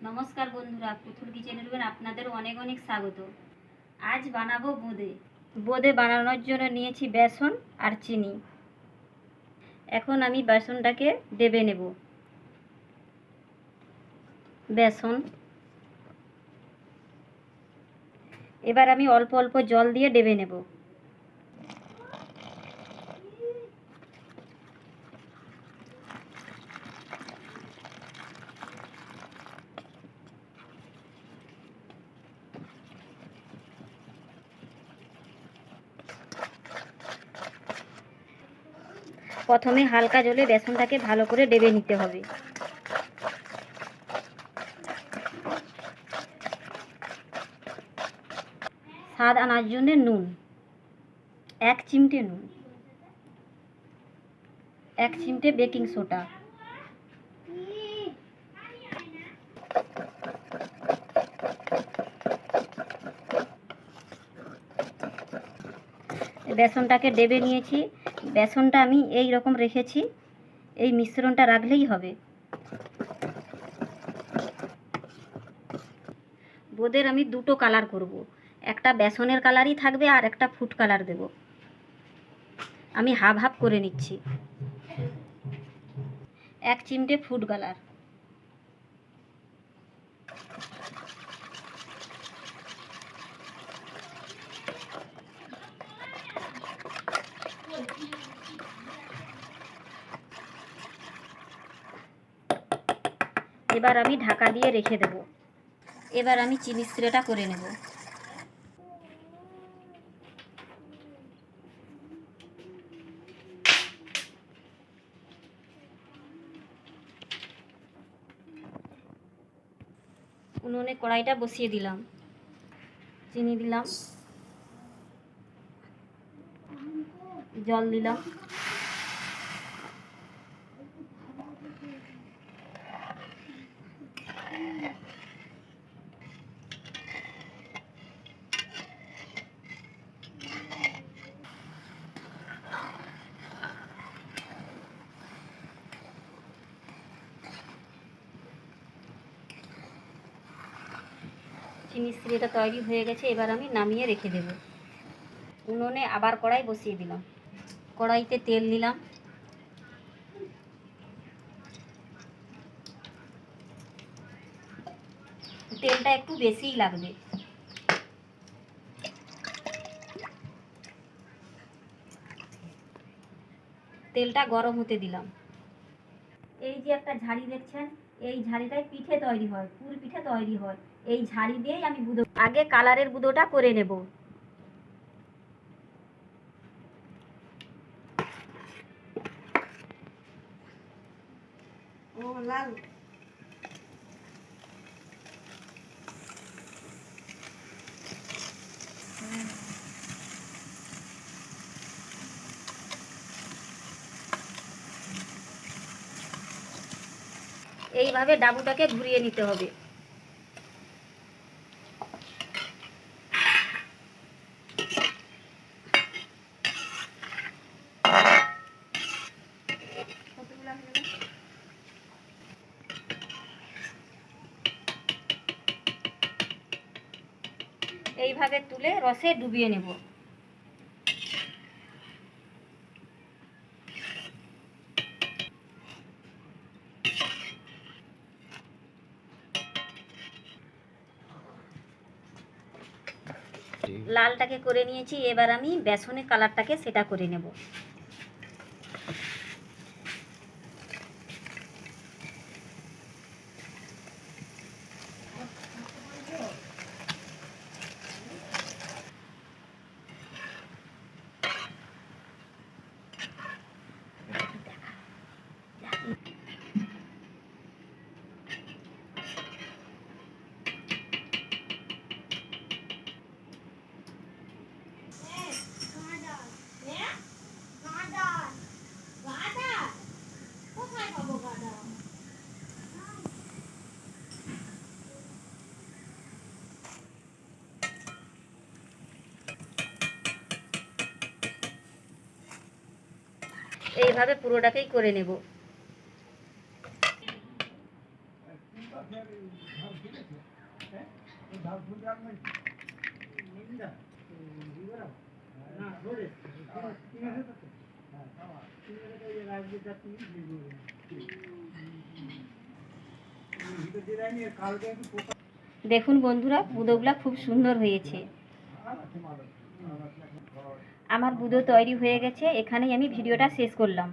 নমস্কার বন্ধুরা, পুতুল কিচেনে আপনাদের অনেক অনেক স্বাগত। আজ বানাবো বোঁদে। বোঁদে বানানোর জন্য নিয়েছি বেসন আর চিনি। এখন আমি বেসনটাকে ডেবে নেব। বেসন, এবার আমি অল্প অল্প জল দিয়ে ডেবে নেব। প্রথমে হালকা জলে বেসনটাকে ভালো করে ডেবে নিতে হবে। স্বাদ আনার জন্য নুন, 1 চিমটে নুন, 1 চিমটে বেকিং সোডা, বেসনটাকে ডেবে নিয়েছি। বেসনটা আমি এই রকম রেখেছি, এই মিশ্রণটা রাখলেই হবে। বোঁদের আমি দুটো কালার করব, একটা বেসনের কালারই থাকবে আর একটা ফুড কালার দেব। আমি হাফ হাফ করে নিচ্ছি। 1 চিমটে ফুড কালার, এবার আমি ঢাকা দিয়ে রেখে দেব। এবার আমি চিনি স্প্রেটা করে নেব। উনুনে কড়াইটা বসিয়ে দিলাম, চিনি দিলাম, জল দিলাম, চিনি স্প্রেটা তৈরি হয়ে গেছে। এবার আমি নামিয়ে রেখে দেব। উনুনে আবার কড়াই বসিয়ে দিলাম, কড়াইতে তেল দিলাম, তেলটা একটু বেশিই লাগবে। তেলটা গরম হতে দিলাম। এই যে একটা ঝাড়ি দেখছেন, এই ঝাড়িটায় পিঠে তৈরি হয়, পুর পিঠে তৈরি হয়। এই ঝাড়ি দিয়েই আমি বুদো, আগে কালারের বুদোটা করে নেব। ও লাল, এইভাবে ডাবুটাকে ঘুরিয়ে নিতে হবে। এইভাবে তুলে রসে ডুবিয়ে নেব। লালটাকে করে নিয়েছি, এবার আমি বেসনের কালারটাকে সেটা করে নেব। এইভাবে পুরোটাকেই করে নেব। দেখুন বন্ধুরা, বুদোগুলা খুব সুন্দর হয়েছে। আমার বুদো তৈরি হয়ে গেছে। এখানেই আমি ভিডিওটা শেষ করলাম।